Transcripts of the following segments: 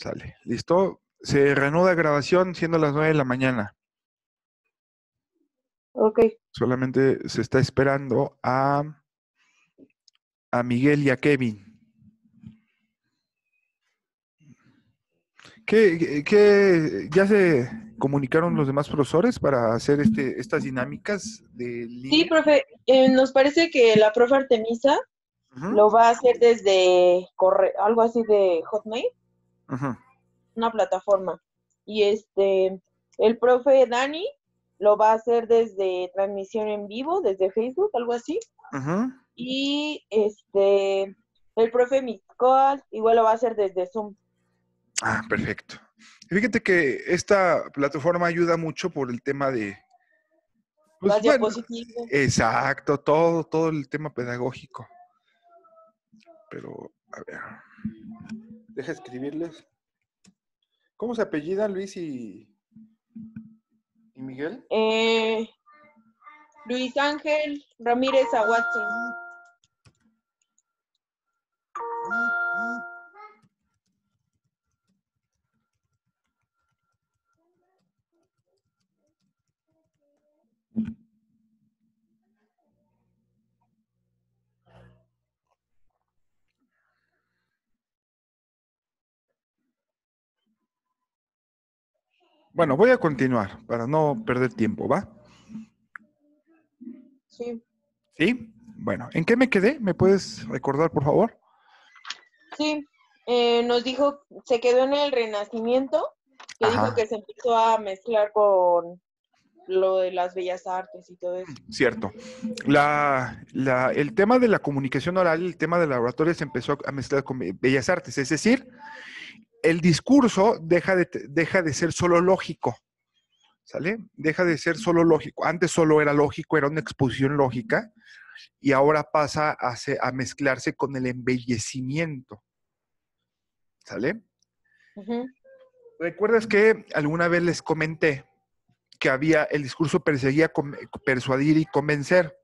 Sale. ¿Listo? Se reanuda grabación siendo las 9 de la mañana. Ok. Solamente se está esperando a Miguel y a Kevin. ¿Qué ya se comunicaron los demás profesores para hacer estas dinámicas de Sí, línea? profe, nos parece que la profe Artemisa lo va a hacer desde algo así de Hotmail, una plataforma. Y el profe Dani lo va a hacer desde transmisión en vivo, desde Facebook, algo así. Y el profe Miscoal igual lo va a hacer desde Zoom. Ah, perfecto. Fíjate que esta plataforma ayuda mucho por el tema de... Las diapositivas. Exacto, todo el tema pedagógico. Pero, a ver, deja escribirles. ¿Cómo se apellidan Luis y Miguel? Luis Ángel Ramírez Aguatzin. Bueno, voy a continuar para no perder tiempo, ¿va? Sí. ¿Sí? Bueno, ¿en qué me quedé? ¿Me puedes recordar, por favor? Sí, nos dijo, se quedó en el Renacimiento, que dijo que se empezó a mezclar con lo de las bellas artes y todo eso. Cierto. El tema de la comunicación oral, el tema de la oratoria se empezó a mezclar con bellas artes, es decir, el discurso deja de ser solo lógico, ¿sale? Deja de ser solo lógico. Antes solo era lógico, era una exposición lógica, y ahora pasa a mezclarse con el embellecimiento, ¿sale? ¿Recuerdas que alguna vez les comenté que el discurso perseguía persuadir y convencer?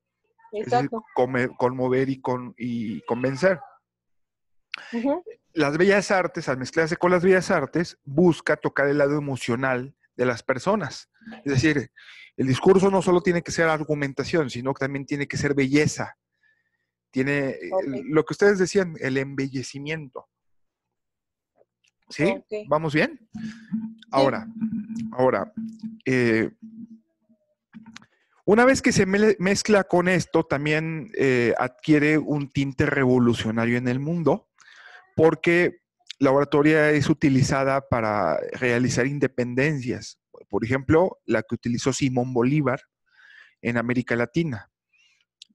Exacto. Es decir, conmover y convencer. Las bellas artes, al mezclarse con las bellas artes, busca tocar el lado emocional de las personas. Es decir, el discurso no solo tiene que ser argumentación, sino que también tiene que ser belleza. Tiene lo que ustedes decían, el embellecimiento. ¿Sí? ¿Vamos bien? Ahora, una vez que se mezcla con esto, también adquiere un tinte revolucionario en el mundo, porque la oratoria es utilizada para realizar independencias. Por ejemplo, la que utilizó Simón Bolívar en América Latina,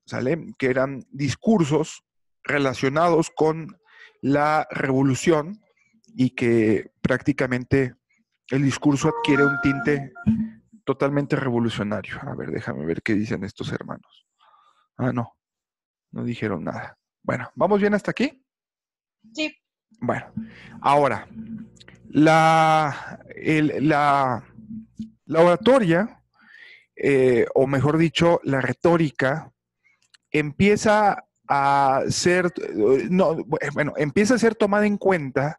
¿sale? Que eran discursos relacionados con la revolución y que prácticamente el discurso adquiere un tinte totalmente revolucionario. A ver, déjame ver qué dicen estos hermanos. Ah, no dijeron nada. Bueno, ¿vamos bien hasta aquí? Sí. Bueno, ahora, la oratoria, o mejor dicho, la retórica, empieza a ser, empieza a ser tomada en cuenta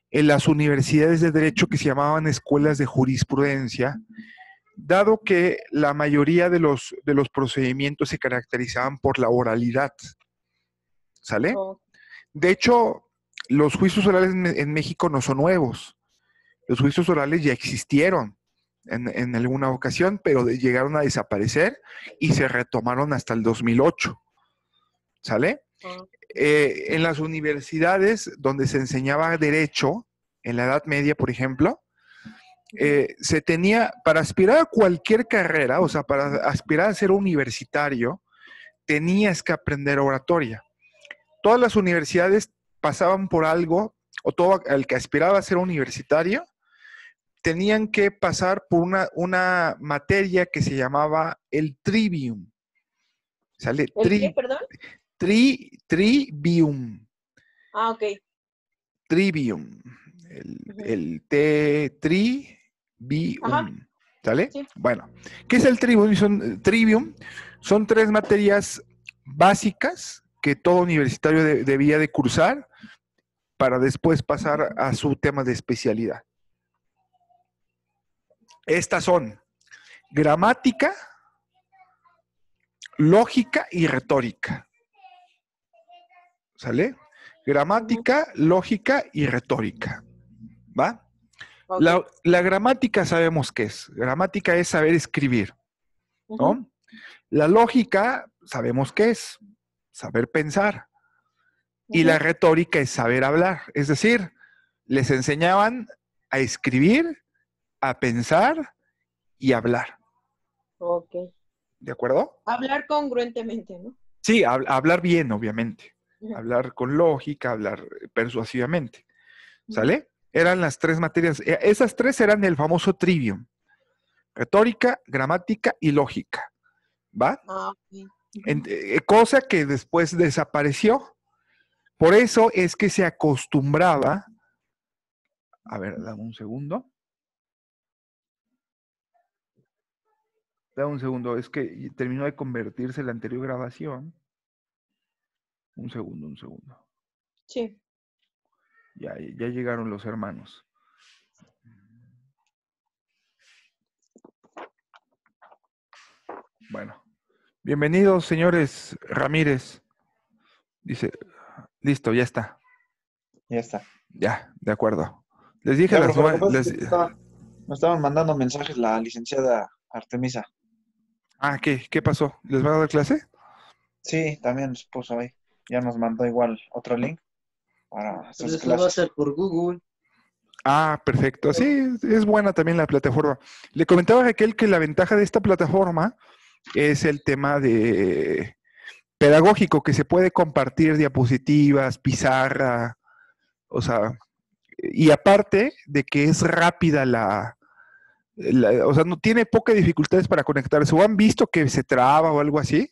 en las universidades de derecho que se llamaban escuelas de jurisprudencia, dado que la mayoría de los procedimientos se caracterizaban por la oralidad. ¿Sale? De hecho, los juicios orales en México no son nuevos. Los juicios orales ya existieron en alguna ocasión, pero llegaron a desaparecer y se retomaron hasta el 2008. ¿Sale? En las universidades donde se enseñaba derecho, en la Edad Media, por ejemplo, se tenía, para aspirar a cualquier carrera, o sea, para aspirar a ser universitario, tenías que aprender oratoria. Todas las universidades pasaban por algo, o todo el que aspiraba a ser universitario, tenían que pasar por una materia que se llamaba el trivium. ¿Sale? ¿El qué, perdón? Trivium. Ah, ok. Trivium. El trivium. ¿Sale? Sí. Bueno, ¿qué es el trivium? Son 3 materias básicas que todo universitario debía de cursar para después pasar a su tema de especialidad. Estas son gramática, lógica y retórica. ¿Sale? Gramática, lógica y retórica. ¿Va? Okay. La gramática sabemos qué es. Gramática es saber escribir, ¿no? La lógica sabemos qué es. Saber pensar. Y la retórica es saber hablar. Es decir, les enseñaban a escribir, a pensar y hablar. Ok. ¿De acuerdo? Hablar congruentemente, ¿no? Sí, hablar bien, obviamente. Hablar con lógica, hablar persuasivamente. ¿Sale? Eran las 3 materias. Esas 3 eran el famoso trivium. Retórica, gramática y lógica. ¿Va? Okay. Cosa que después desapareció. Por eso es que se acostumbraba. A ver, dame un segundo. Dame un segundo, es que terminó de convertirse la anterior grabación. Un segundo. Sí. Ya llegaron los hermanos. Bueno, bienvenidos, señores Ramírez. Dice, listo, ya está. Ya está. Ya, de acuerdo. Les dije Ya, las profe, lo que pasa nueve. es que me estaban mandando mensajes la licenciada Artemisa. Ah, ¿qué pasó? ¿Les va a dar clase? Sí, también nos puso ahí. Ya nos mandó igual otro link para sus Eso va a clases. ser por Google. Ah, perfecto. Sí, es buena también la plataforma. Le comentaba a Raquel que la ventaja de esta plataforma es el tema de pedagógico, que se puede compartir diapositivas, pizarra, o sea, y aparte de que es rápida o sea, no tiene pocas dificultades para conectarse. ¿O han visto que se traba o algo así?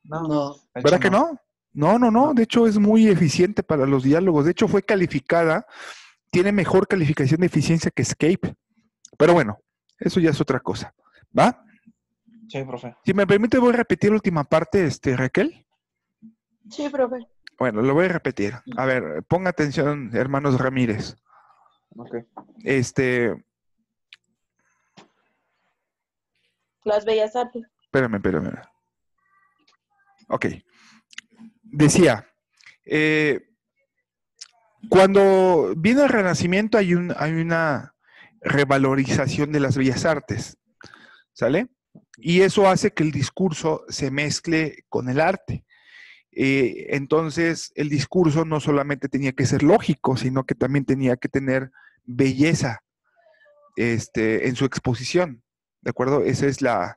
No. De ¿Verdad hecho, que no? No. De hecho, es muy eficiente para los diálogos. De hecho, fue calificada, tiene mejor calificación de eficiencia que Escape. Pero bueno, eso ya es otra cosa. ¿Va? Sí, profe. Si me permite, voy a repetir la última parte, Raquel. Sí, profe. Bueno, lo voy a repetir. A ver, ponga atención, hermanos Ramírez. Ok. Las bellas artes. Espérame. Ok. Decía, cuando viene el Renacimiento hay una revalorización de las bellas artes, ¿sale? Y eso hace que el discurso se mezcle con el arte. Entonces, el discurso no solamente tenía que ser lógico, sino que también tenía que tener belleza en su exposición, ¿de acuerdo? Esa es la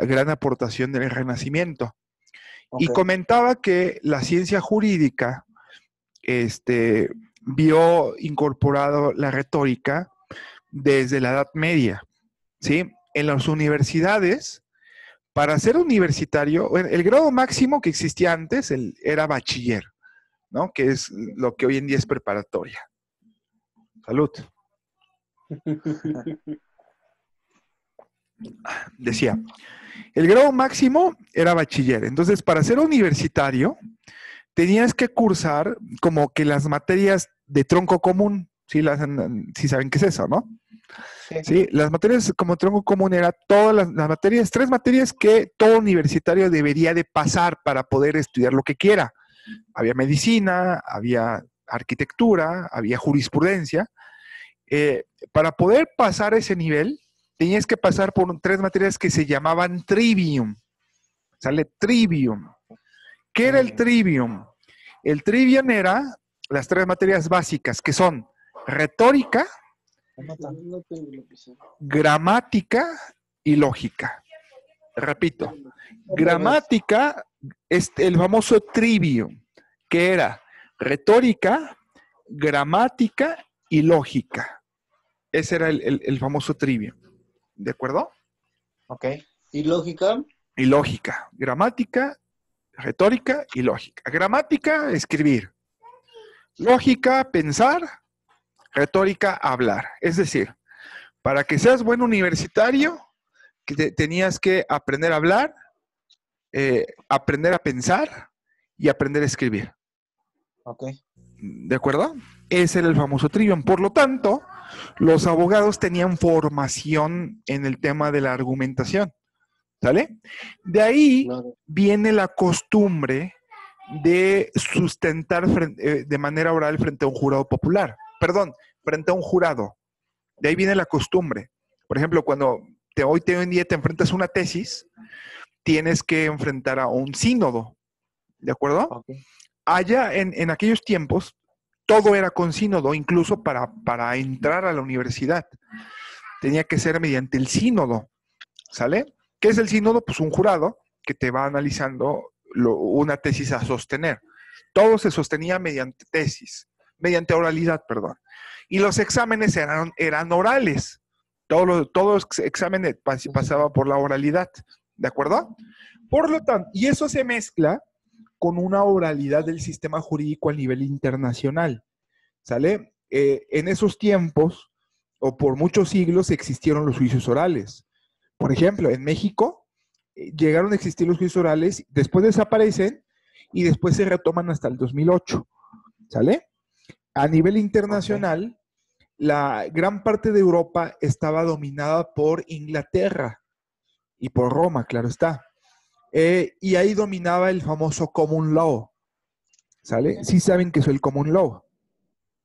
gran aportación del Renacimiento. Okay. Y comentaba que la ciencia jurídica vio incorporado la retórica desde la Edad Media, ¿sí? En las universidades, para ser universitario, el grado máximo que existía antes era bachiller, ¿no? Que es lo que hoy en día es preparatoria. Salud. Decía, el grado máximo era bachiller. Entonces, para ser universitario, tenías que cursar como que las materias de tronco común. Sí saben qué es eso, ¿no? Sí, las materias como tronco común eran todas las materias, 3 materias que todo universitario debería de pasar para poder estudiar lo que quiera. Había medicina, había arquitectura, había jurisprudencia. Para poder pasar ese nivel, tenías que pasar por 3 materias que se llamaban trivium. ¿Sale? Trivium. ¿Qué era el trivium? El trivium era las 3 materias básicas, que son retórica, gramática y lógica. Repito, gramática es el famoso trivium, que era retórica, gramática y lógica. Ese era el famoso trivium. ¿De acuerdo? Ok. ¿Y lógica? Y lógica. Gramática, retórica y lógica. Gramática, escribir. Lógica, pensar. Retórica, hablar. Es decir, para que seas buen universitario, tenías que aprender a hablar, aprender a pensar y aprender a escribir. Ok. ¿De acuerdo? Ese era el famoso trivium. Por lo tanto, los abogados tenían formación en el tema de la argumentación. ¿Sale? De ahí viene la costumbre de sustentar de manera oral frente a un jurado popular. Perdón, frente a un jurado. De ahí viene la costumbre. Por ejemplo, cuando hoy en día te enfrentas a una tesis, tienes que enfrentar a un sínodo. ¿De acuerdo? Okay. Allá en aquellos tiempos, todo era con sínodo, incluso para entrar a la universidad. Tenía que ser mediante el sínodo. ¿Sale? ¿Qué es el sínodo? Pues un jurado que te va analizando una tesis a sostener. Todo se sostenía mediante tesis, mediante oralidad, perdón. Y los exámenes eran orales. Todo examen pasaba por la oralidad. ¿De acuerdo? Por lo tanto, y eso se mezcla con una oralidad del sistema jurídico a nivel internacional. ¿Sale? En esos tiempos, o por muchos siglos, existieron los juicios orales. Por ejemplo, en México llegaron a existir los juicios orales, después desaparecen y después se retoman hasta el 2008. ¿Sale? A nivel internacional, la gran parte de Europa estaba dominada por Inglaterra y por Roma, claro está. Y ahí dominaba el famoso common law. ¿Sale? Sí saben que es el common law.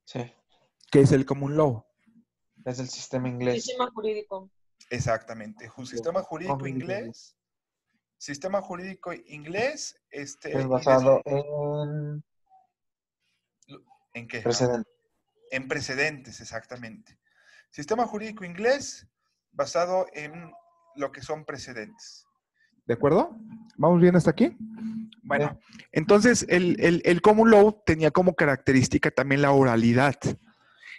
Sí. ¿Qué es el common law? Es el sistema inglés. Sistema jurídico. Exactamente. Un sistema jurídico inglés. Sistema jurídico inglés. Es basado ¿En qué? precedentes. En precedentes, exactamente. Sistema jurídico inglés basado en lo que son precedentes. ¿De acuerdo? ¿Vamos bien hasta aquí? Bueno, entonces el common law tenía como característica también la oralidad. Es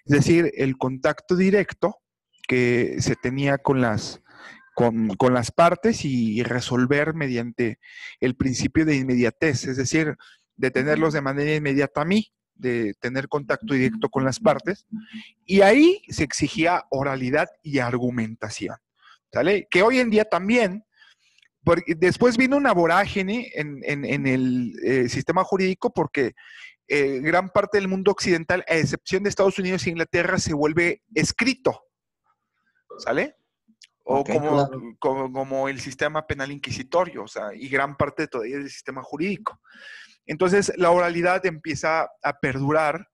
decir, el contacto directo que se tenía con las partes y resolver mediante el principio de inmediatez, es decir, de tenerlos de manera inmediata a mí, de tener contacto directo con las partes, y ahí se exigía oralidad y argumentación, ¿sale? Que hoy en día también, porque después vino una vorágine en el sistema jurídico porque gran parte del mundo occidental, a excepción de Estados Unidos e Inglaterra, se vuelve escrito, ¿sale? O como el sistema penal inquisitorio, o sea, y gran parte todavía del sistema jurídico. Entonces, la oralidad empieza a perdurar,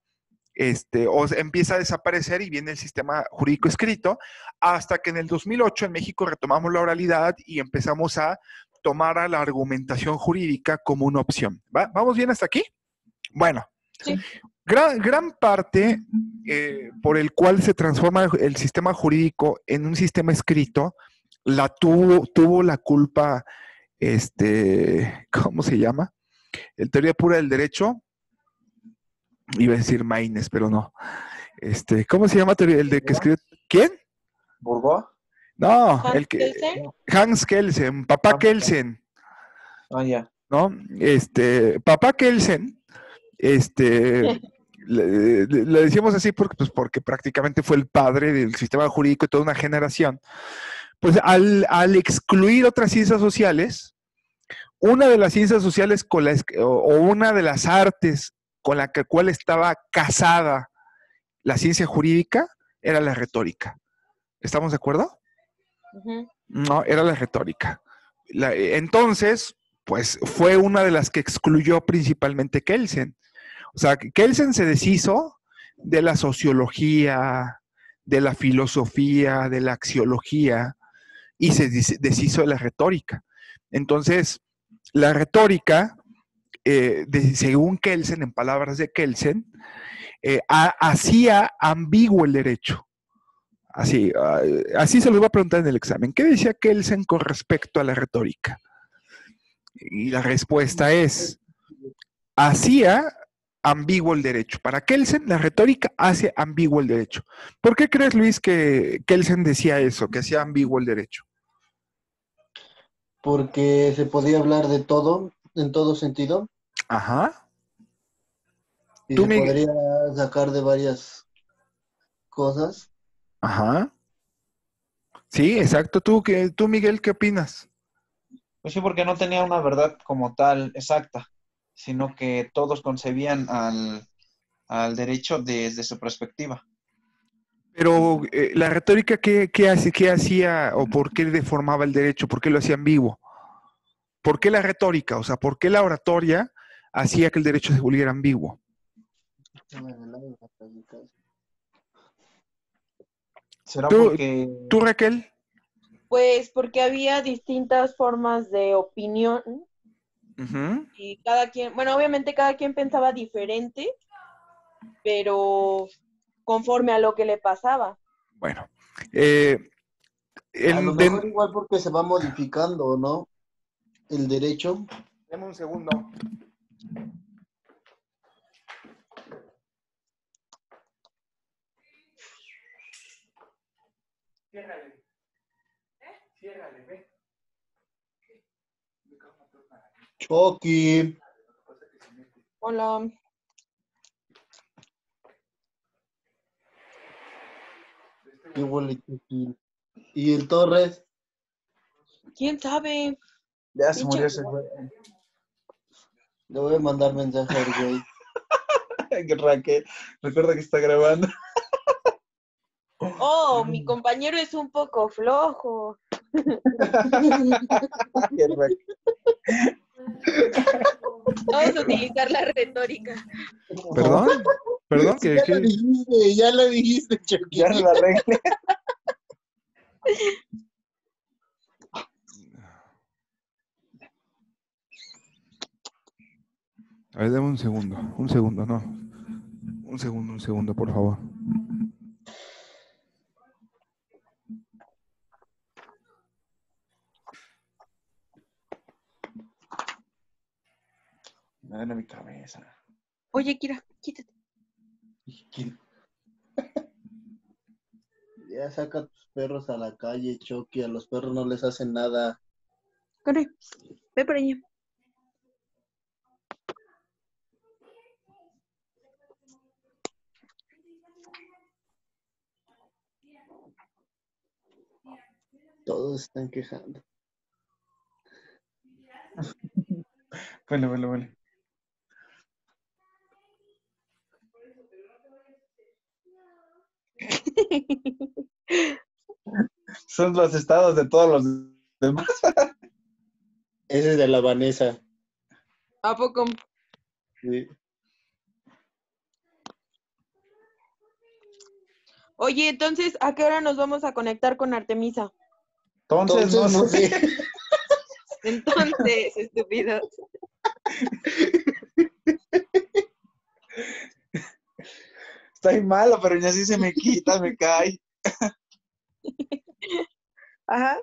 o empieza a desaparecer y viene el sistema jurídico escrito, hasta que en el 2008 en México retomamos la oralidad y empezamos a tomar a la argumentación jurídica como una opción. ¿Va? ¿Vamos bien hasta aquí? Bueno, sí. Gran parte por el cual se transforma el sistema jurídico en un sistema escrito, tuvo la culpa, ¿cómo se llama? El teoría pura del derecho, iba a decir Maynes, pero no. ¿Cómo se llama el de que escribe? ¿Quién? ¿Bourgeois? No, Hans Kelsen, papá Kelsen. Ah, ya. ¿No? Papá Kelsen, le decimos así porque prácticamente fue el padre del sistema jurídico de toda una generación. Pues al excluir otras ciencias sociales, una de las ciencias sociales o una de las artes con la cual estaba casada la ciencia jurídica era la retórica. ¿Estamos de acuerdo? Uh-huh. No, era la retórica. Entonces, pues fue una de las que excluyó principalmente Kelsen. O sea, Kelsen se deshizo de la sociología, de la filosofía, de la axiología y se deshizo de la retórica. Entonces, la retórica, según Kelsen, en palabras de Kelsen, hacía ambiguo el derecho. Así se lo iba a preguntar en el examen. ¿Qué decía Kelsen con respecto a la retórica? Y la respuesta es, hacía ambiguo el derecho. Para Kelsen, la retórica hace ambiguo el derecho. ¿Por qué crees, Luis, que Kelsen decía eso, que hacía ambiguo el derecho? Porque se podía hablar de todo, en todo sentido. Ajá. Y se podría sacar de varias cosas. Ajá. Sí, exacto. ¿Tú, Miguel, qué opinas? Pues sí, porque no tenía una verdad como tal exacta, sino que todos concebían al derecho desde su perspectiva. Pero la retórica, ¿qué hacía o por qué deformaba el derecho? ¿Por qué lo hacía ambiguo? ¿Por qué la retórica? O sea, ¿por qué la oratoria hacía que el derecho se volviera ambiguo? ¿Será ¿Tú, porque tú, Raquel? Pues porque había distintas formas de opinión Ujú. y cada quien, bueno, obviamente cada quien pensaba diferente, pero conforme a lo que le pasaba. Bueno, eh, A lo en, mejor igual porque se va modificando, ¿no? El derecho. dame un segundo. Ciérrale. Ciérrale, ve. Chucky. Hola. ¿Qué huele Chucky? ¿Y el Torres? ¿Quién sabe? ya se Pinche murió ese güey? Le voy a mandar mensaje al güey. Raquel, recuerda que está grabando. Oh, mi compañero es un poco flojo. Vamos a utilizar la retórica. ¿Perdón? ¿Perdón? Sí, ya lo dijiste, Chucky. Ya lo arreglé. A ver, dame un segundo, no. Un segundo, por favor. Me duele mi cabeza. Oye, Kira, quítate. Ya saca a tus perros a la calle, Chucky. A los perros no les hacen nada. Corre, ve por allá. Todos están quejando. Huele. Son los estados de todos los demás. Ese es de la Vanessa. ¿A poco? Sí. Oye, entonces, ¿a qué hora nos vamos a conectar con Artemisa? Entonces, no sé. Entonces, estúpidos. Está ahí malo, pero ya así se me quita, me cae. Ajá.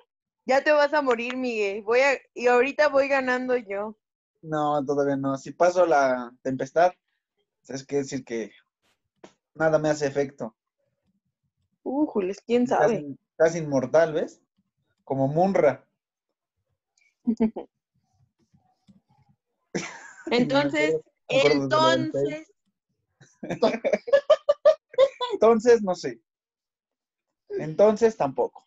Ya te vas a morir, Miguel. Y ahorita voy ganando yo. No, todavía no. Si paso la tempestad, es que decir que nada me hace efecto. Jules, quién sabe. Casi inmortal, ¿ves? Como Munra. Entonces, Entonces, no sé. Entonces, tampoco.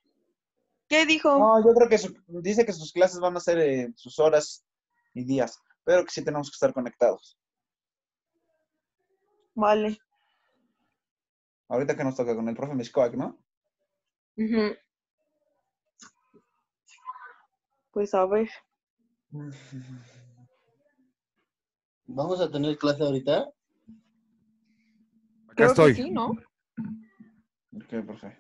¿qué dijo? No, yo creo que dice que sus clases van a ser sus horas y días, pero que sí tenemos que estar conectados. Vale. Ahorita que nos toca con el profe Mishkoak, ¿no? Ujú. Pues a ver. ¿Vamos a tener clase ahorita? Acá Creo estoy. que sí, ¿no? Ok, profe.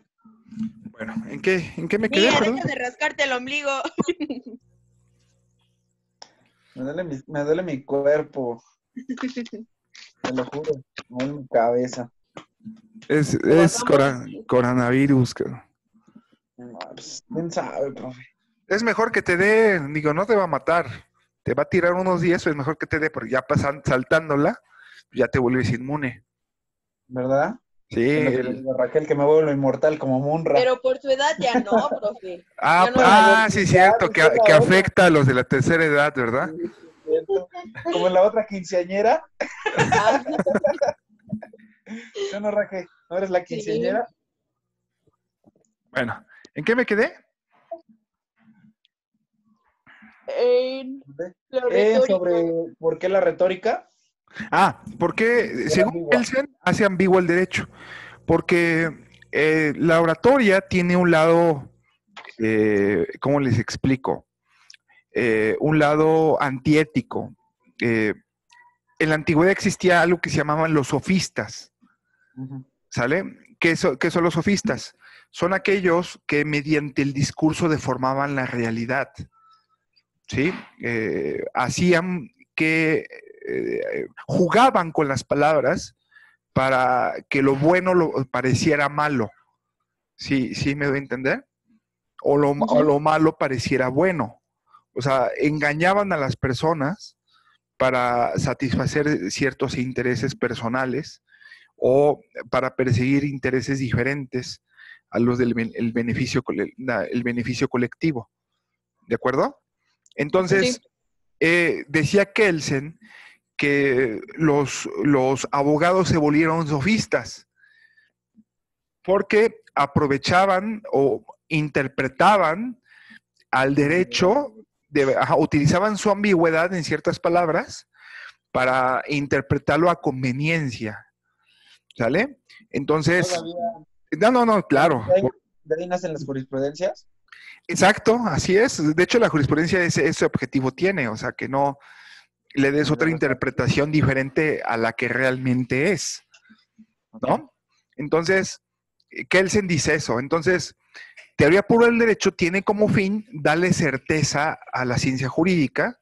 Bueno, ¿en qué me quedé? Mira, Perdón. deja de rascarte el ombligo. Me duele mi cuerpo. Te lo juro. Me duele mi cabeza. Es coronavirus. No, pues, ¿quién sabe, profe? Es mejor que te dé, digo, no te va a matar. Te va a tirar unos días, es mejor que te dé, porque ya saltándola, ya te vuelves inmune. ¿Verdad? Sí. Es lo que le digo a Raquel, que me vuelvo inmortal como Munra. Pero por su edad ya no, profe. Ya no Sí, cierto, que afecta a los de la tercera edad, ¿verdad? Sí, cierto. Como en la otra quinceañera. Ah, Yo no, Raquel, ¿no eres la quinceañera? Bueno, ¿en qué me quedé? la retórica. Sobre por qué la retórica ¿Por qué? Según Kelsen, hace ambiguo el derecho. Porque la oratoria tiene un lado, ¿cómo les explico? Un lado antiético. En la antigüedad existía algo que se llamaban los sofistas, ¿sale? ¿Qué son los sofistas? Son aquellos que mediante el discurso deformaban la realidad, ¿sí? Hacían que jugaban con las palabras para que lo bueno pareciera malo. ¿Sí me doy a entender? O lo malo pareciera bueno. O sea, engañaban a las personas para satisfacer ciertos intereses personales o para perseguir intereses diferentes a los del el beneficio colectivo. ¿De acuerdo? Entonces, decía Kelsen que los abogados se volvieron sofistas porque aprovechaban o interpretaban al derecho, utilizaban su ambigüedad en ciertas palabras para interpretarlo a conveniencia, ¿sale? Entonces, no, claro. ¿De ahí nacen las jurisprudencias? Exacto, así es. De hecho, la jurisprudencia ese objetivo tiene, o sea, que no le des otra interpretación diferente a la que realmente es, ¿no? Entonces, Kelsen dice eso. Entonces, teoría pura del derecho tiene como fin darle certeza a la ciencia jurídica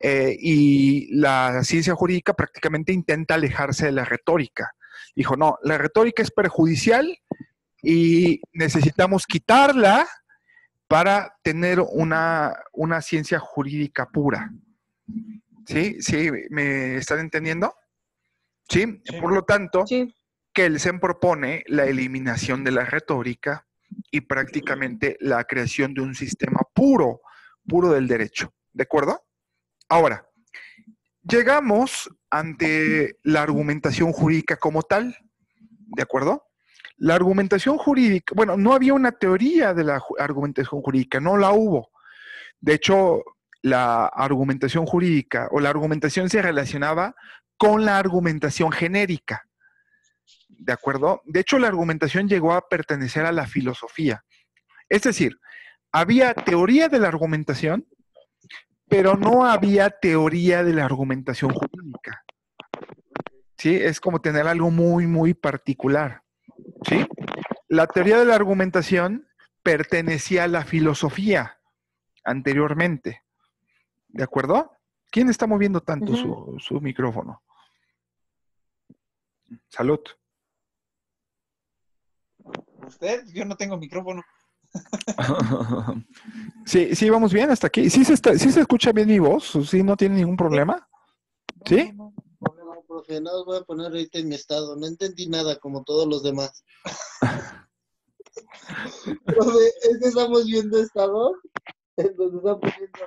y la ciencia jurídica prácticamente intenta alejarse de la retórica. Dijo, no, la retórica es perjudicial y necesitamos quitarla para tener una ciencia jurídica pura. ¿Sí? ¿Me están entendiendo? Sí. Por lo tanto, Kelsen propone la eliminación de la retórica y prácticamente la creación de un sistema puro del derecho. ¿De acuerdo? Ahora, llegamos ante la argumentación jurídica como tal. ¿De acuerdo? La argumentación jurídica, bueno, no había una teoría de la argumentación jurídica, no la hubo. De hecho, la argumentación jurídica o la argumentación se relacionaba con la argumentación genérica. ¿De acuerdo? De hecho, la argumentación llegó a pertenecer a la filosofía. Es decir, había teoría de la argumentación, pero no había teoría de la argumentación jurídica. ¿Sí? Es como tener algo muy, muy particular. ¿Sí? La teoría de la argumentación pertenecía a la filosofía anteriormente. ¿De acuerdo? ¿Quién está moviendo tanto su micrófono? Salud. ¿Usted? Yo no tengo micrófono. Sí, vamos bien hasta aquí. ¿Sí se escucha bien mi voz? ¿Sí no tiene ningún problema? ¿Sí? No, profe, no os voy a poner ahorita en mi estado. No entendí nada como todos los demás. Profe, es que estamos viendo estado en donde están poniendo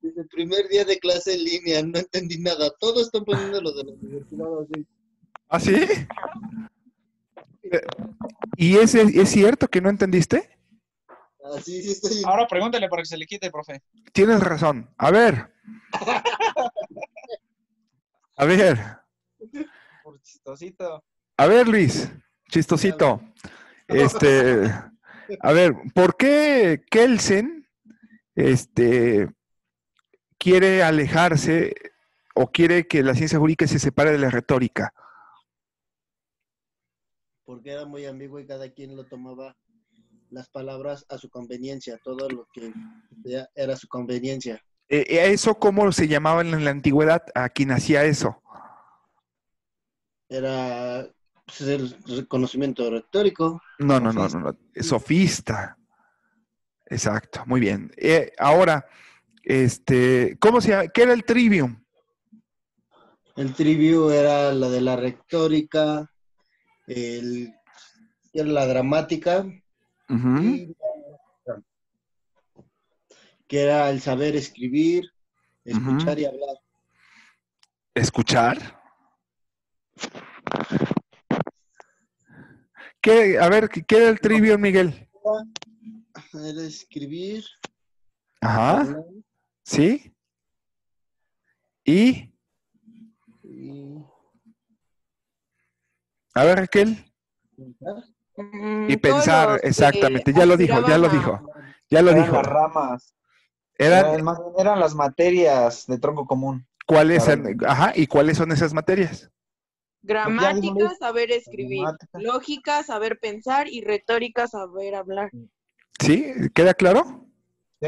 desde el primer día de clase en línea. No entendí nada. Todos están poniendo lo de la universidad así. ¿Ah, sí? ¿Y es cierto que no entendiste? Así sí estoy. Ahora pregúntale para que se le quite, profe. Tienes razón. A ver. Por chistosito. A ver, Luis. Chistosito. A ver, ¿por qué Kelsen quiere alejarse o quiere que la ciencia jurídica se separe de la retórica? Porque era muy ambiguo y cada quien lo tomaba las palabras a su conveniencia, todo lo que era su conveniencia. ¿Eso cómo se llamaba en la antigüedad? ¿A quien hacía eso? Era pues, el reconocimiento retórico. No. Sofista. Exacto, muy bien. Ahora, ¿cómo se llama? ¿Qué era el trivium? El trivium era la de la retórica, era la gramática, y que era el saber escribir, escuchar y hablar. ¿Escuchar? A ver, ¿qué era el trivium, Miguel? Era escribir. Ajá. Hablar. ¿Sí? ¿Y? A ver, Raquel. Y pensar, exactamente, ya lo dijo. Eran las ramas. Eran las materias de tronco común. ¿Cuáles? Ajá, ¿y cuáles son esas materias? Gramática, saber escribir. Lógica, saber pensar. Y retórica, saber hablar. ¿Sí? ¿Queda claro?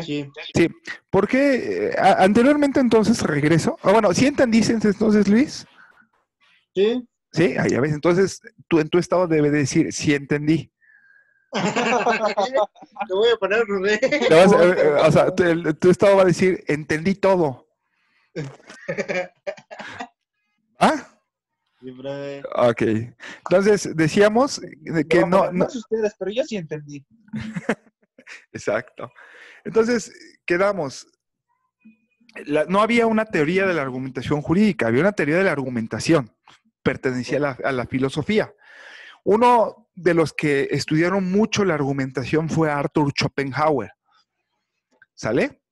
Sí. Sí. Porque anteriormente entonces regreso. Bueno, ¿sí entendiste entonces, Luis? Sí. Sí, ya ves. Entonces, tú en tu estado debes decir, sí entendí. Te voy a poner Rubén. O sea, tu estado va a decir, entendí todo. ¿Ah? Sí, breve. Ok. Entonces, decíamos que no... ustedes, pero yo sí entendí. Exacto. Entonces, quedamos. No había una teoría de la argumentación jurídica, había una teoría de la argumentación. Pertenecía a la filosofía. Uno de los que estudiaron mucho la argumentación fue Arthur Schopenhauer. ¿Sale?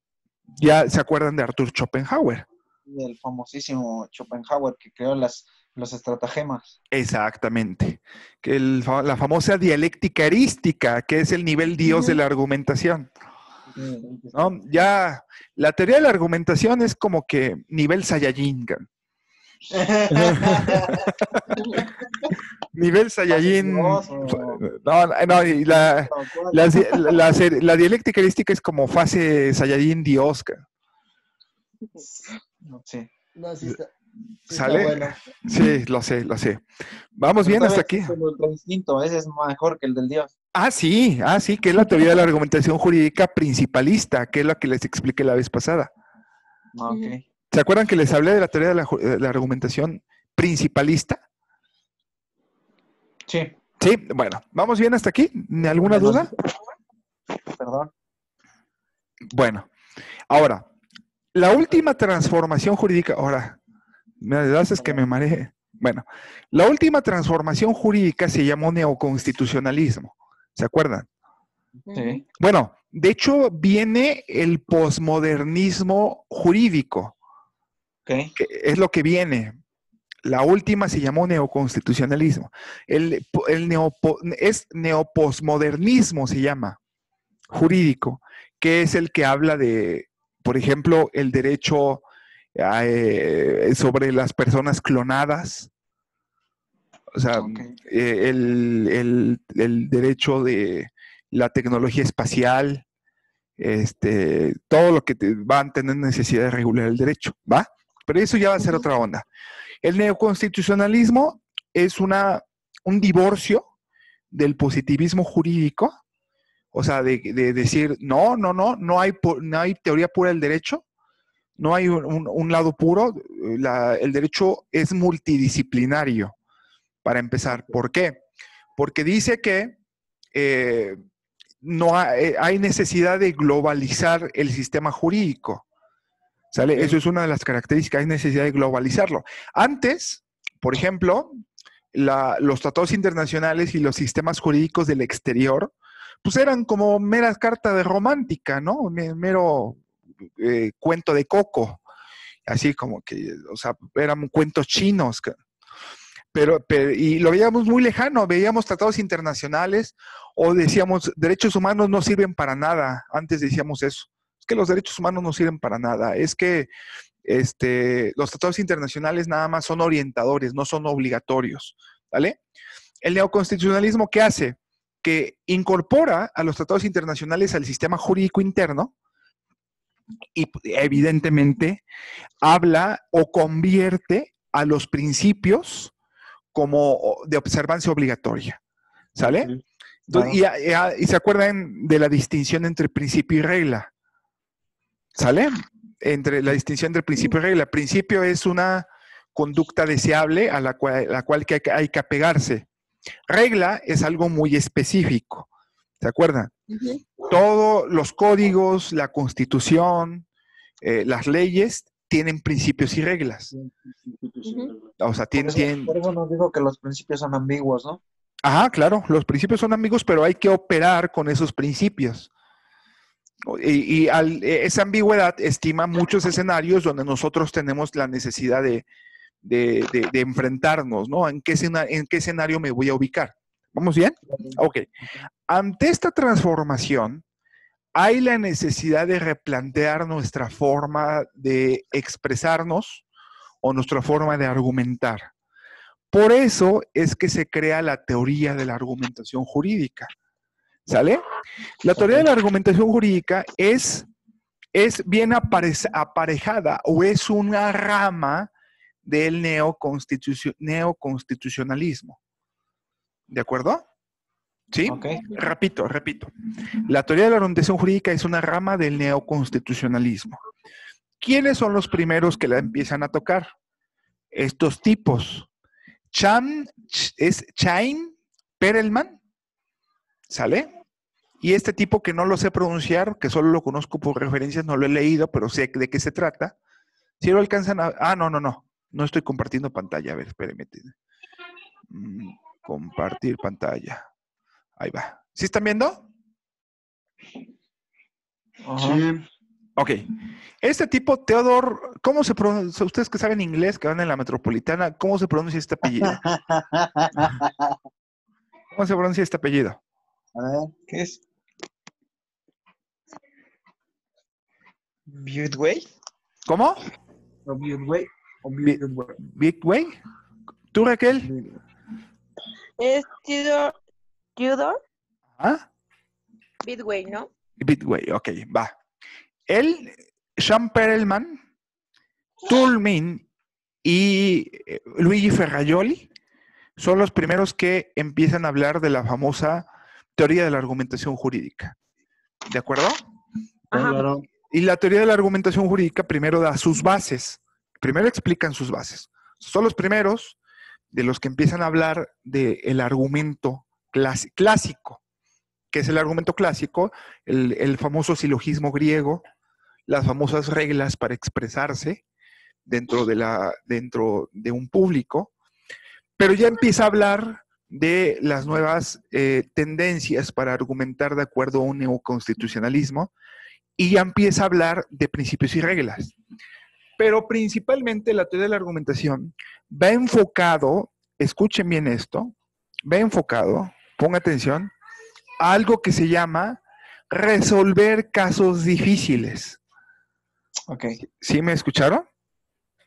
¿Ya se acuerdan de Arthur Schopenhauer? El famosísimo Schopenhauer que creó los estratagemas. Exactamente. Que la famosa dialéctica erística, que es el nivel Dios de la argumentación. ¿No? Ya, la teoría de la argumentación es como que nivel Saiyajin. Nivel Saiyajin. No, y la dialéctica erística es como fase Saiyajin Dios. Sí. No, sí está. Sí, ¿sale? está bueno. Sí, lo sé. Vamos bien hasta aquí. El instinto, ese es mejor que el del Dios. Sí, que es la teoría de la argumentación jurídica principalista, que es la que les expliqué la vez pasada. Okay. ¿Se acuerdan que les hablé de la teoría de la argumentación principalista? Sí. Sí, bueno, ¿vamos bien hasta aquí? ¿Alguna duda? Perdón. Bueno, ahora, la última transformación jurídica, ahora, me haces que me mareje. Bueno, la última transformación jurídica se llamó neoconstitucionalismo. ¿Se acuerdan? Sí. Bueno, de hecho viene el posmodernismo jurídico. Okay. Que es lo que viene. La última se llamó neoconstitucionalismo. Es neoposmodernismo se llama, jurídico, que es el que habla de, por ejemplo, el derecho sobre las personas clonadas. O sea, Okay. el derecho de la tecnología espacial, todo lo que van a tener necesidad de regular el derecho, ¿va? Pero eso ya va a ser otra onda. El neoconstitucionalismo es un divorcio del positivismo jurídico, o sea, de decir, no hay teoría pura del derecho, no hay un lado puro, el derecho es multidisciplinario, para empezar. ¿Por qué? Porque dice que no hay necesidad de globalizar el sistema jurídico. ¿Sale? Okay. Eso es una de las características, hay necesidad de globalizarlo. Antes, por ejemplo, los tratados internacionales y los sistemas jurídicos del exterior, pues eran como meras cartas de romántica, ¿no? Mero cuento de coco, así como que, o sea, eran cuentos chinos. Y lo veíamos muy lejano, veíamos tratados internacionales o decíamos, derechos humanos no sirven para nada, antes decíamos eso. Es que los derechos humanos no sirven para nada, es que los tratados internacionales nada más son orientadores, no son obligatorios, ¿vale? El neoconstitucionalismo, ¿qué hace? Que incorpora a los tratados internacionales al sistema jurídico interno y evidentemente habla o convierte a los principios como de observancia obligatoria, ¿sale? Sí, claro. Y se acuerdan de la distinción entre principio y regla, ¿sale? Entre la distinción entre principio y regla. Principio es una conducta deseable a la cual hay que apegarse. Regla es algo muy específico, ¿se acuerdan? Todos los códigos, la Constitución, las leyes tienen principios y reglas. O sea, por eso nos dijo que los principios son ambiguos, ¿no? Ajá, claro, los principios son ambiguos, pero hay que operar con esos principios. Esa ambigüedad estima muchos escenarios donde nosotros tenemos la necesidad de de enfrentarnos, ¿no? ¿En qué escenario me voy a ubicar? ¿Vamos bien? Ok. Ante esta transformación, hay la necesidad de replantear nuestra forma de expresarnos o nuestra forma de argumentar. Por eso es que se crea la teoría de la argumentación jurídica. ¿Sale? La teoría de la argumentación jurídica es bien aparejada o es una rama del neoconstitucionalismo. ¿De acuerdo? ¿Sí? Okay. Repito. La teoría de la argumentación jurídica es una rama del neoconstitucionalismo. ¿Quiénes son los primeros que la empiezan a tocar? Estos tipos. Chaim Perelman, ¿sale? Y este tipo que no lo sé pronunciar, que solo lo conozco por referencias, no lo he leído, pero sé de qué se trata. Si lo alcanzan a... Ah, no. No estoy compartiendo pantalla. A ver, espérenme. Compartir pantalla. Ahí va. ¿Sí están viendo? Sí. Ok. Este tipo, Theodor, ¿cómo se pronuncia? Ustedes que saben inglés, que van en la metropolitana, ¿cómo se pronuncia este apellido? ¿Cómo se pronuncia este apellido? A ver, ¿qué es? ¿Bidway? ¿Cómo? ¿O Bidway? ¿Big Way? ¿Tú, Raquel? Es Tudor ¿Ah? Bidway, ¿no? Bitway, ok, va. Él, Sean Perelman, Toulmin y Luigi Ferrajoli son los primeros que empiezan a hablar de la famosa teoría de la argumentación jurídica. ¿De acuerdo? Ajá. Claro. Y la teoría de la argumentación jurídica primero da sus bases. Primero explican sus bases. Son los primeros de los que empiezan a hablar del argumento clásico. ¿Qué es el argumento clásico? El famoso silogismo griego, las famosas reglas para expresarse dentro de un público, pero ya empieza a hablar de las nuevas tendencias para argumentar de acuerdo a un neoconstitucionalismo y ya empieza a hablar de principios y reglas. Pero principalmente la teoría de la argumentación va enfocado, escuchen bien esto, va enfocado, ponga atención, a algo que se llama resolver casos difíciles. Ok. ¿Sí me escucharon?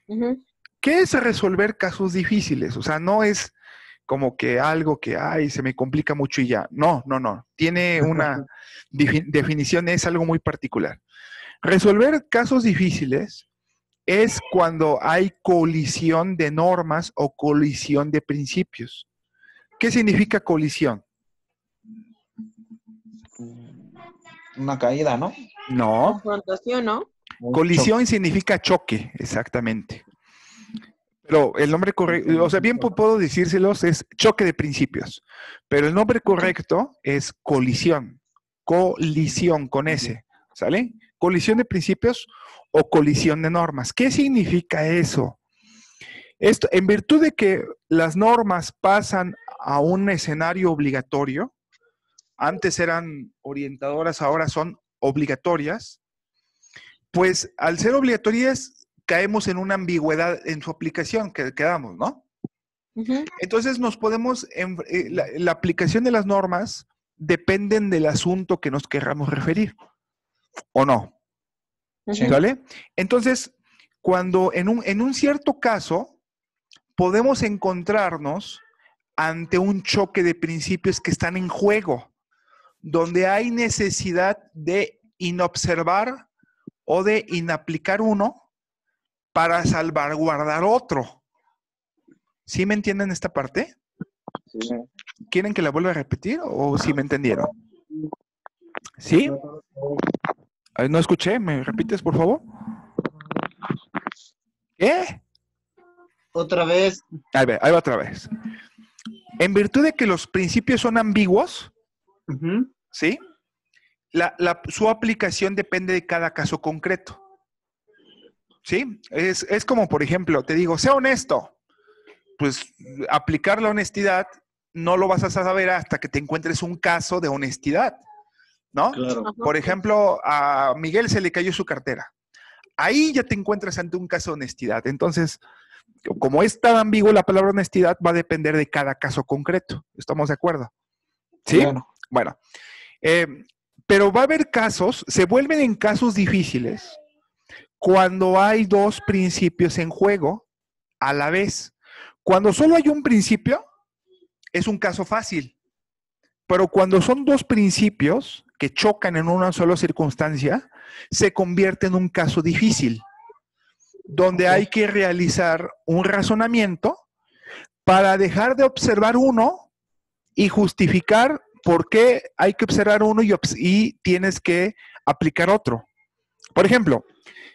Ujú. ¿Qué es resolver casos difíciles? O sea, no es como que algo que, ay, se me complica mucho y ya. No. Tiene una definición, es algo muy particular. Resolver casos difíciles es cuando hay colisión de normas o colisión de principios. ¿Qué significa colisión? Una caída, ¿no? No. Confrontación, ¿no? Colisión significa choque, exactamente. Pero el nombre correcto, o sea, bien puedo decírselos, es choque de principios. Pero el nombre correcto es colisión. Colisión con S, ¿sale? Colisión de principios o colisión de normas. ¿Qué significa eso? Esto, en virtud de que las normas pasan a un escenario obligatorio, antes eran orientadoras, ahora son obligatorias, pues al ser obligatorias caemos en una ambigüedad en su aplicación que quedamos, ¿no? Ujú. Entonces nos podemos, la aplicación de las normas dependen del asunto que nos querramos referir, ¿o no? Ujú. ¿Vale? Entonces, cuando en un cierto caso podemos encontrarnos ante un choque de principios que están en juego, donde hay necesidad de inobservar o de inaplicar uno para salvaguardar otro. ¿Sí me entienden esta parte? Sí. ¿Quieren que la vuelva a repetir o sí me entendieron? ¿Sí? Ay, no escuché, ¿me repites, por favor? ¿Qué? Otra vez. Ahí va otra vez. En virtud de que los principios son ambiguos, Ujú. ¿sí? Su aplicación depende de cada caso concreto. ¿Sí? Es como, por ejemplo, te digo, sea honesto. Pues aplicar la honestidad no lo vas a saber hasta que te encuentres un caso de honestidad, ¿no? Claro. Por ejemplo, a Miguel se le cayó su cartera. Ahí ya te encuentras ante un caso de honestidad. Entonces, Como es tan ambiguo la palabra honestidad, va a depender de cada caso concreto. ¿Estamos de acuerdo? ¿Sí? Claro. Bueno, pero va a haber casos, se vuelven en casos difíciles cuando hay dos principios en juego a la vez. Cuando solo hay un principio, es un caso fácil. Pero cuando son dos principios que chocan en una sola circunstancia, se convierte en un caso difícil, donde hay que realizar un razonamiento para dejar de observar uno y justificar por qué hay que observar uno y tienes que aplicar otro. Por ejemplo,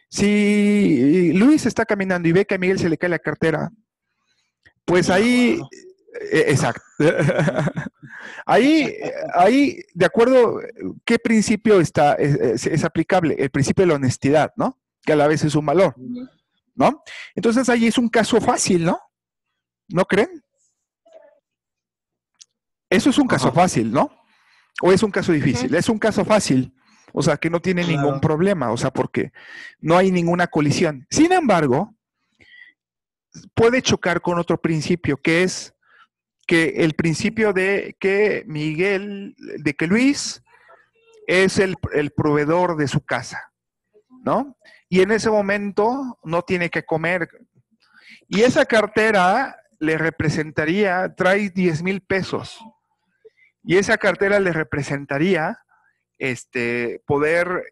si Luis está caminando y ve que a Miguel se le cae la cartera, pues ahí, exacto, ahí, de acuerdo, ¿qué principio es aplicable? El principio de la honestidad, ¿no? Que a la vez es un valor, ¿no? Entonces ahí es un caso fácil, ¿no? ¿No creen? Eso es un caso fácil, ¿no? ¿O es un caso difícil? Es un caso fácil, o sea, que no tiene ningún problema, o sea, porque no hay ninguna colisión. Sin embargo, puede chocar con otro principio, que es que el principio de que Luis es el proveedor de su casa, ¿no? Y en ese momento no tiene que comer. Y esa cartera le representaría, trae 10,000 pesos. Y esa cartera le representaría poder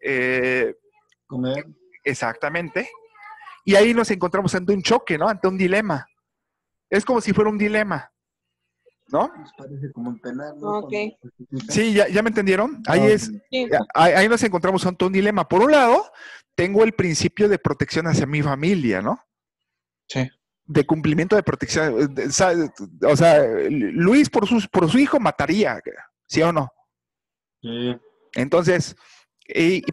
Comer. Exactamente. Y ahí nos encontramos ante un choque, ¿no? Ante un dilema. Es como si fuera un dilema, ¿no? Nos parece como un penal, ¿no? Ok. Sí, ¿ya me entendieron? Ahí nos encontramos ante un dilema. Por un lado, tengo el principio de protección hacia mi familia, ¿no? Sí. De cumplimiento de protección. O sea, Luis por su hijo mataría, ¿sí o no? Sí. Entonces,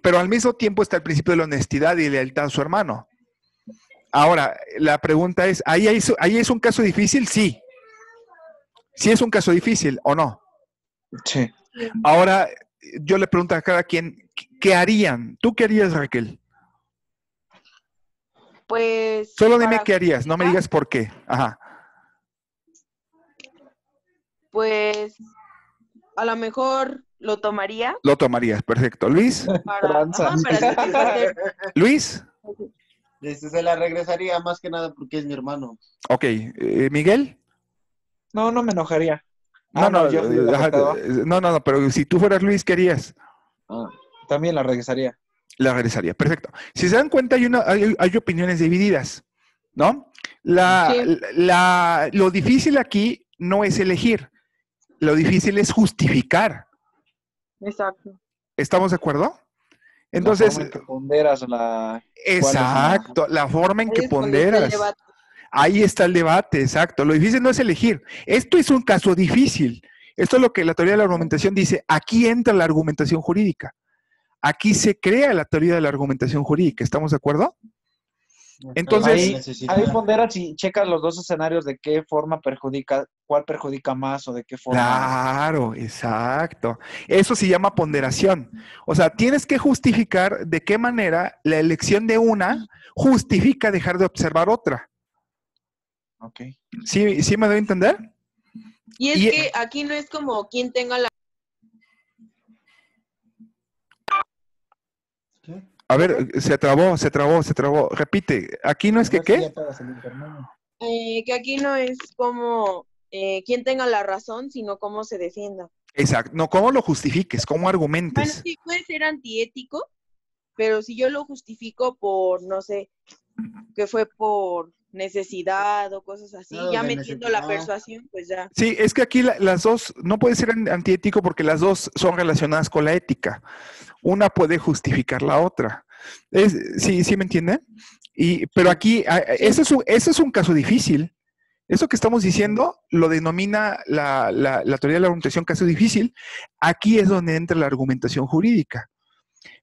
pero al mismo tiempo está el principio de la honestidad y lealtad a su hermano. Ahora, la pregunta es, ¿ahí es un caso difícil? Sí. ¿Sí es un caso difícil o no? Sí. Ahora, yo le pregunto a cada quien, ¿qué harían? ¿Tú qué harías, Raquel? Pues. Solo dime qué harías, no me digas por qué. Ajá. Pues a lo mejor lo tomaría. Lo tomarías, perfecto. ¿Luis? Para satisfacer. ¿Luis? Se la regresaría más que nada porque es mi hermano. Ok. ¿Miguel? No me enojaría. No, yo fui el afectado. no, pero si tú fueras Luis, ¿qué harías? También la regresaría. La regresaría, perfecto. Si se dan cuenta, hay opiniones divididas, ¿no? Lo difícil aquí no es elegir, lo difícil es justificar. Exacto. ¿Estamos de acuerdo? Entonces, la forma en que ponderas exacto, la forma en que ponderas. Ahí está el debate, exacto. Lo difícil no es elegir. Esto es un caso difícil. Esto es lo que la teoría de la argumentación dice. Aquí entra la argumentación jurídica. Aquí se crea la teoría de la argumentación jurídica. ¿Estamos de acuerdo? Entonces, ahí ponderas y checas los dos escenarios de qué forma cuál perjudica más o de qué forma. Claro, exacto. Eso se llama ponderación. O sea, tienes que justificar de qué manera la elección de una justifica dejar de observar otra. Ok. ¿Sí me doy a entender? Y es que aquí no es como quien tenga la... ¿Qué? A ver, se trabó. Repite, aquí no es que ¿qué? Que aquí no es como quien tenga la razón, sino cómo se defienda. Exacto, no, cómo lo justifiques, cómo argumentes. Bueno, sí, puede ser antiético, pero si yo lo justifico por, no sé, que fue por necesidad o cosas así, ya metiendo la persuasión, pues ya. Sí, es que aquí las dos, no puede ser antiético porque las dos son relacionadas con la ética. Una puede justificar la otra. ¿Sí me entienden? Pero aquí, ese es un caso difícil. Eso que estamos diciendo lo denomina la teoría de la argumentación caso difícil. Aquí es donde entra la argumentación jurídica.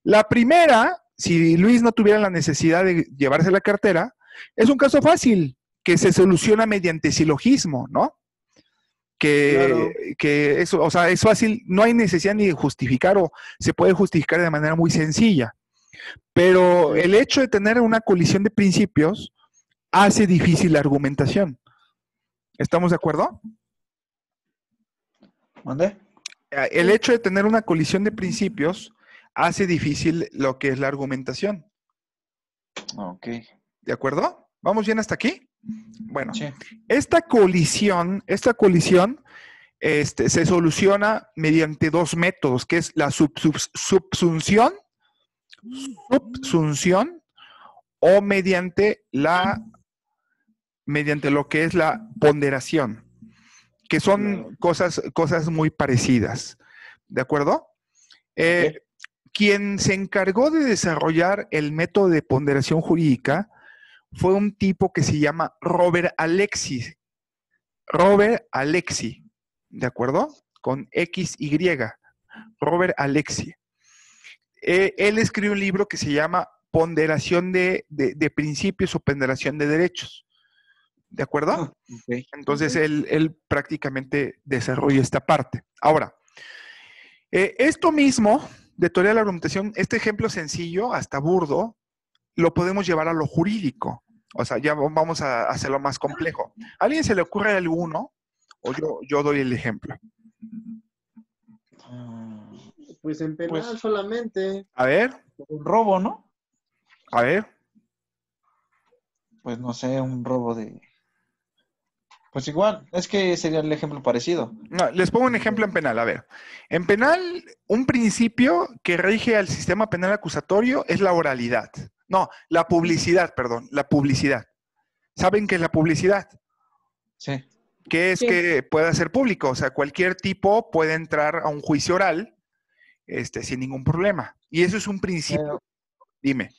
La primera, si Luis no tuviera la necesidad de llevarse la cartera, es un caso fácil, que se soluciona mediante silogismo, ¿no? Que eso, o sea, es fácil, no hay necesidad ni de justificar o se puede justificar de manera muy sencilla. Pero el hecho de tener una colisión de principios hace difícil la argumentación. ¿Estamos de acuerdo? ¿Mande? El hecho de tener una colisión de principios hace difícil lo que es la argumentación. Ok. ¿De acuerdo? ¿Vamos bien hasta aquí? Bueno, Sí. esta colisión se soluciona mediante dos métodos, que es la subsunción o mediante lo que es la ponderación, que son cosas muy parecidas. ¿De acuerdo? Ok. Quien se encargó de desarrollar el método de ponderación jurídica fue un tipo que se llama Robert Alexy. Robert Alexy, ¿de acuerdo? Con XY. Robert Alexy. Él escribió un libro que se llama Ponderación de Principios o Ponderación de Derechos. ¿De acuerdo? Okay. Entonces, él prácticamente desarrolla esta parte. Ahora, esto mismo de teoría de la argumentación, este ejemplo sencillo, hasta burdo, lo podemos llevar a lo jurídico. O sea, ya vamos a hacerlo más complejo. ¿A alguien se le ocurre alguno? O yo doy el ejemplo. Pues en penal solamente. A ver. Un robo, ¿no? A ver. Pues no sé, un robo de... Pues igual, es que sería el ejemplo parecido. No, les pongo un ejemplo en penal. A ver. En penal, un principio que rige al sistema penal acusatorio es la oralidad. No, la publicidad, perdón. La publicidad. ¿Saben qué es la publicidad? Sí. Que es que pueda ser público. O sea, cualquier tipo puede entrar a un juicio oral sin ningún problema. Y eso es un principio. Dime.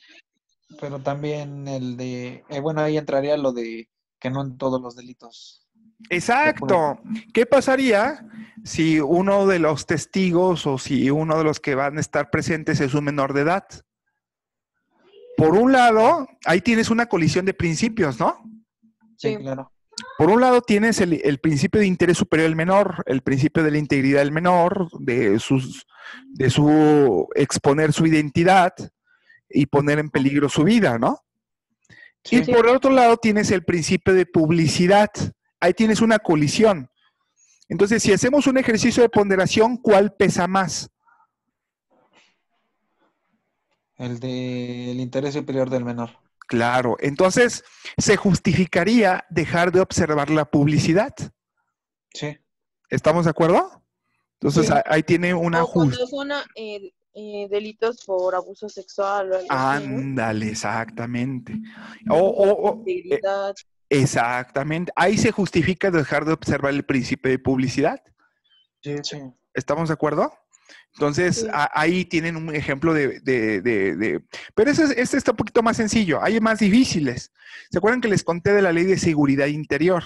Pero también el de... bueno, ahí entraría lo de que no en todos los delitos. Exacto. ¿Qué pasaría si uno de los testigos o si uno de los que van a estar presentes es un menor de edad? Por un lado, ahí tienes una colisión de principios, ¿no? Sí, claro. Por un lado tienes el principio de interés superior del menor, el principio de la integridad del menor, de su exponer su identidad y poner en peligro su vida, ¿no? Sí. Y por otro lado tienes el principio de publicidad. Ahí tienes una colisión. Entonces, si hacemos un ejercicio de ponderación, ¿cuál pesa más? El del interés superior del menor. Claro. Entonces, ¿se justificaría dejar de observar la publicidad? Sí. ¿Estamos de acuerdo? Entonces, ahí tiene una cuando son delitos por abuso sexual o algo así, ¿no? Ándale, exactamente. Integridad. Exactamente. Ahí se justifica dejar de observar el principio de publicidad. Sí, sí. ¿Estamos de acuerdo? Entonces, ahí tienen un ejemplo Pero este está un poquito más sencillo. Hay más difíciles. ¿Se acuerdan que les conté de la ley de seguridad interior?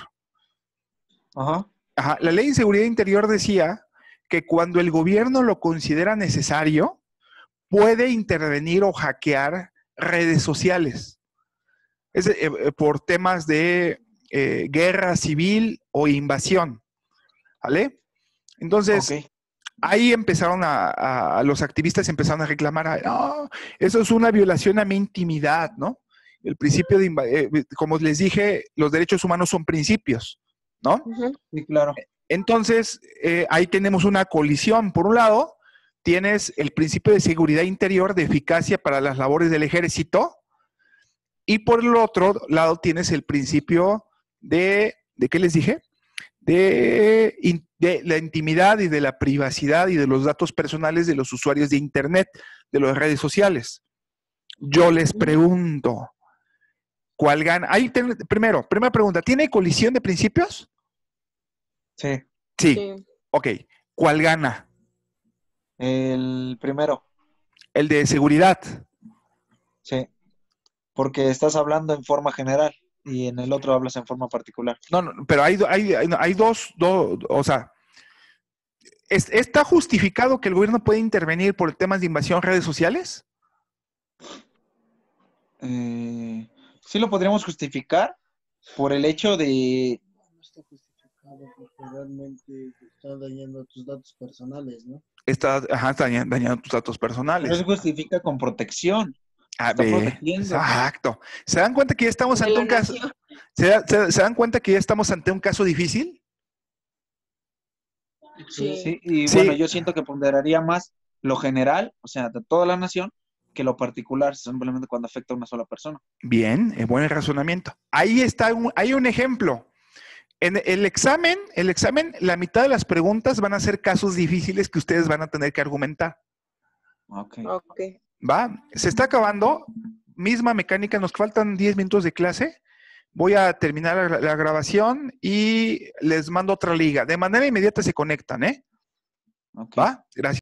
Ajá. Ajá. La ley de seguridad interior decía que cuando el gobierno lo considera necesario, puede intervenir o hackear redes sociales. Por temas de guerra civil o invasión. ¿Vale? Entonces, ahí empezaron los activistas empezaron a reclamar, no, eso es una violación a mi intimidad, ¿no? El principio como les dije, los derechos humanos son principios, ¿no? Sí, claro. Entonces, ahí tenemos una colisión. Por un lado, tienes el principio de seguridad interior, de eficacia para las labores del ejército, y por el otro lado tienes el principio ¿de qué les dije? De la intimidad y de la privacidad y de los datos personales de los usuarios de Internet, de las redes sociales. Yo les pregunto, ¿cuál gana? Primera pregunta, ¿tiene colisión de principios? Sí. Sí. Ok, ¿cuál gana? El primero. El de seguridad. Sí. Porque estás hablando en forma general y en el otro hablas en forma particular. No, pero hay dos, o sea, ¿está justificado que el gobierno puede intervenir por temas de invasión a redes sociales? Sí lo podríamos justificar por el hecho de... No está justificado porque realmente está dañando tus datos personales, ¿no? Está dañando tus datos personales. Pero se justifica con protección. A ver, exacto. ¿Se dan cuenta que ya estamos ante un caso? ¿Se dan cuenta que ya estamos ante un caso difícil? Sí, y Sí. bueno, yo siento que ponderaría más lo general, o sea, de toda la nación, que lo particular, simplemente cuando afecta a una sola persona. Bien, es buen razonamiento. Ahí está, hay un ejemplo. En el examen, la mitad de las preguntas van a ser casos difíciles que ustedes van a tener que argumentar. Ok. ¿Va? Se está acabando. Misma mecánica, nos faltan 10 minutos de clase. Voy a terminar la grabación y les mando otra liga. De manera inmediata se conectan, ¿eh? Ok. ¿Va? Gracias.